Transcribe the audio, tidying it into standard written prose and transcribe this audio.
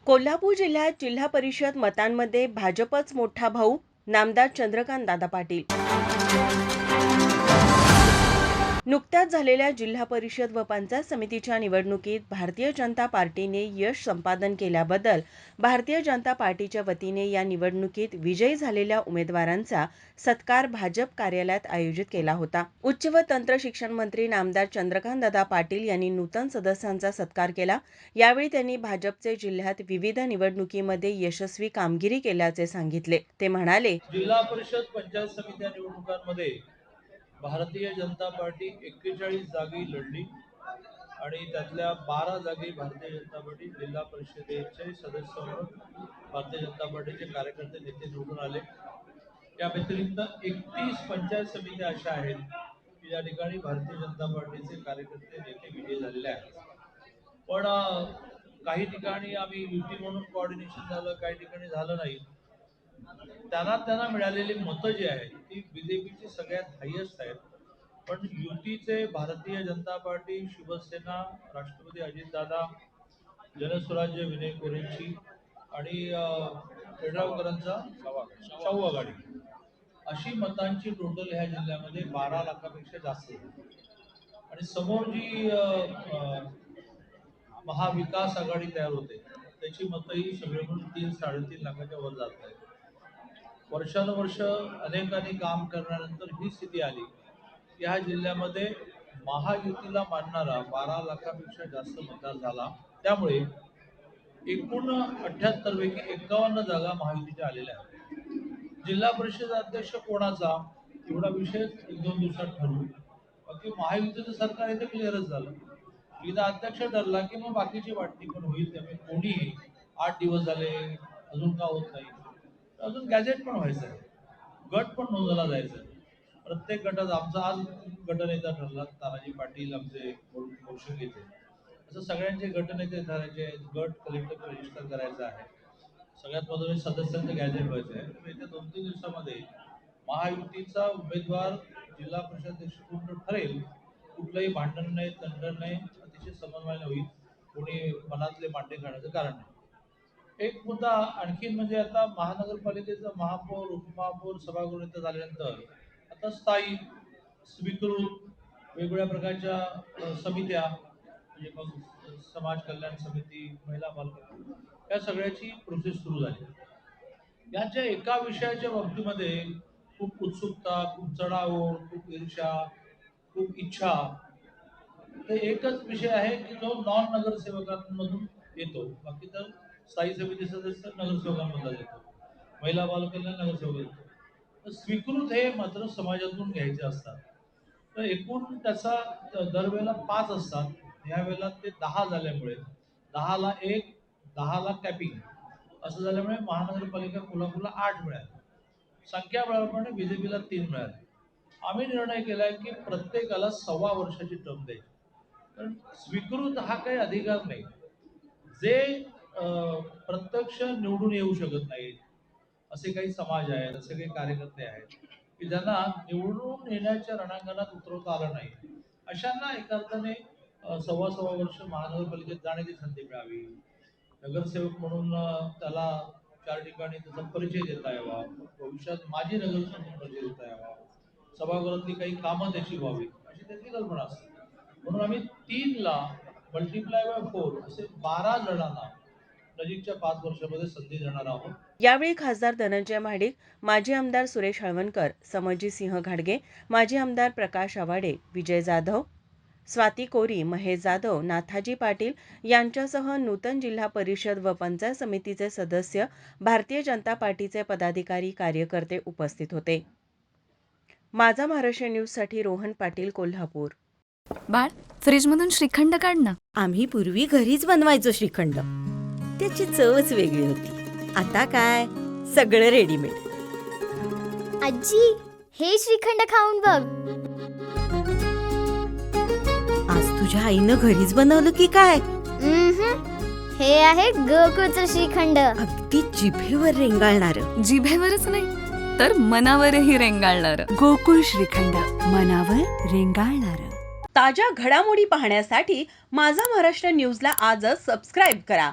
कोल्हापूर जिल्ह्यात जिल्हा परिषद मतांमध्ये भाजपच मोठा भाऊ, नामदार चंद्रकांत दादा पाटील. नुकत्याच झालेल्या जिल्हा परिषद व पंचायत समितीच्या निवडणुकीत भारतीय जनता पार्टीने यश संपादन केल्याबद्दल भारतीय जनता पार्टीच्या वतीने या निवडणुकीत विजयी झालेल्या उमेदवारांचा सत्कार भाजप कार्यालयात आयोजित केला होता. उच्च व तंत्र शिक्षण मंत्री नामदार चंद्रकांत दादा पाटील यांनी नूतन सदस्यांचा सत्कार केला. यावेळी त्यांनी भाजपचे जिल्ह्यात विविध निवडणुकीमध्ये यशस्वी कामगिरी केल्याचे सांगितले. ते म्हणाले, जिल्हा परिषद पंचायत समित्या निवडणुकांमध्ये भारतीय जनता पार्टी 41 जागी लढली आणि त्यातल्या 12 जागी भारतीय जनता पार्टी जिल्हा परिषदेचे सदस्य म्हणून भारतीय जनता पार्टीचे कार्यकर्ते नेते निवडून आले. या व्यतिरिक्त 31 पंचायत समित्या अशा आहेत की या ठिकाणी भारतीय जनता पार्टीचे कार्यकर्ते नेते विजयी झालेले आहेत. पण काही ठिकाणी आम्ही युती म्हणून कोऑर्डिनेशन झालं, काही ठिकाणी झालं नाही. त्यांना मिळालेली मतं जी आहेत ती बीजेपीची सगळ्यात हायेस्ट आहेत. पण युतीचे भारतीय जनता पार्टी, शिवसेना, राष्ट्रवादी अजितदादा, जनस्वराज्य विनय कोरेंची आणि पेडगावकरांचा शाहू आघाडी अशी मतांची टोटल ह्या जिल्ह्यामध्ये 12 लाखापेक्षा जास्त आहे. आणि समोर जी महाविकास आघाडी तयार होते त्याची मतही सगळे मिळून 3-3.5 लाखाच्या वर जात आहेत. वर्षानुवर्ष अनेकांनी काम करण्यानंतर ही स्थिती आली. या जिल्ह्यामध्ये महायुतीला मानणारा 12 लाखापेक्षा जास्त मतदार झाला. त्यामुळे एकूण 78 पैकी 51 जागा महायुतीच्या आलेल्या आहेत. जिल्हा परिषद अध्यक्ष कोणाचा एवढा विषय 1-2 दिवसात ठरवू. बाकी महायुतीचं सरकार इथे क्लिअरच झालं. एकदा अध्यक्ष ठरला की मग बाकीची वाटणी पण होईल. त्यामुळे कोणीही 8 दिवस झाले अजून का होत नाही, अजून गॅजेट पण व्हायचं आहे, गट पण नोंदवला जायचं आहे. प्रत्येक गटात आमचा आज गटनेता ठरला तानाजी पाटील आमचे कौशिक येते, असं सगळ्यांचे गटनेते ठरायचे आहेत. गट कलेक्टर रजिस्टर करायचा आहे. सगळ्यात महत्त्वाचे सदस्यांचं गॅजेट व्हायचं आहे. येत्या 2-3 दिवसामध्ये महायुतीचा उमेदवार जिल्हा परिषद अध्यक्ष कोण ठरेल. कुठलंही भांडण नाही, तंडण नाही, अतिशय समन्वयाने होईल. कोणी मनातले मांडे खाण्याचं कारण नाही. एक मुद्दा आणखी म्हणजे आता महानगरपालिकेचं महापौर, उपमहापौर, सभागृह झाल्यानंतर आता स्थायी, स्वीकृत वेगवेगळ्या प्रकारच्या समित्या म्हणजे मग समाज कल्याण समिती, महिला बाल या सगळ्याची प्रोसेस सुरू झाली. याच्या एका विषयाच्या बाबतीमध्ये खूप उत्सुकता, खूप चढाओढ, खूप ईर्ष्या, खूप इच्छा. तर एकच विषय आहे की जो नॉन नगरसेवकांमधून येतो. बाकी तर स्थायी समिती सदस्य नगरसेवकांमधला येतो, महिला बाल कल्याण नगरसेवक येतो. तर स्वीकृत हे मात्र समाजातून घ्यायचे असतात. तर एकूण त्याचा दरवेळेला 5 असतात. यावेळेला ते 10 झाल्यामुळे 10ला 1, 10ला कॅपिंग असं झाल्यामुळे महानगरपालिका कोल्हापूरला 8 मिळाले. संख्याबळाप्रमाणे बीजेपीला 3 मिळाले. आम्ही निर्णय केलाय की प्रत्येकाला 1.25 वर्षाची टर्म द्यायची. कारण स्वीकृत हा काही अधिकार नाही. जे प्रत्यक्ष निवडून येऊ शकत नाहीत असे काही समाज आहेत, असे काही कार्यकर्ते आहेत की ज्यांना निवडून येण्याच्या रणांगणात उतरवता आलं नाही, अशांना एका अर्थाने 1.25 वर्ष महानगरपालिकेत जाण्याची संधी मिळावी. नगरसेवक म्हणून त्याला 4 ठिकाणी त्याचा परिचय देता यावा, भविष्यात माजी नगरसेवक म्हणून परिचय देता यावा, सभागृहातली काही कामं त्याची व्हावी अशी त्याची कल्पना असते. म्हणून आम्ही 3ला मल्टिप्लाय बाय 4 असे 12 जणांना नजीकच्या 5 वर्षामध्ये संधी देणार आहोत. यावेळी खासदार धनंजय महाडिक, माजी आमदार सुरेश हळवणकर, समरजी सिंह घाडगे, माजी आमदार प्रकाश आवाडे, विजय जाधव, स्वाती कोरी, महेश जाधव, नाथाजी पाटील यांच्यासह नूतन जिल्हा परिषद व पंचायत समितीचे सदस्य, भारतीय जनता पार्टीचे पदाधिकारी, कार्यकर्ते उपस्थित होते. माझा महाराष्ट्र न्यूजसाठी रोहन पाटील, कोल्हापूर. बाळ, फ्रीजमधून श्रीखंड काढ ना. आम्ही पूर्वी घरीच बनवायचो श्रीखंड. त्याची चवच वेगळी होती. आता काय सगळं रेडीमेड. आजी, हे श्रीखंड खाऊन बघ. आज तुझ्या आईनं घरीच बनवलं की काय? हे आहे गोकुळचं श्रीखंड. अगदी जिभेवर रेंगाळणार. जिभेवरच नाही तर मनावरही रेंगाळणार. गोकुळ श्रीखंड, मनावर रेंगाळणार. ताज्या घडामोडी पाहण्यासाठी माझा महाराष्ट्र न्यूजला आजच सबस्क्राईब करा.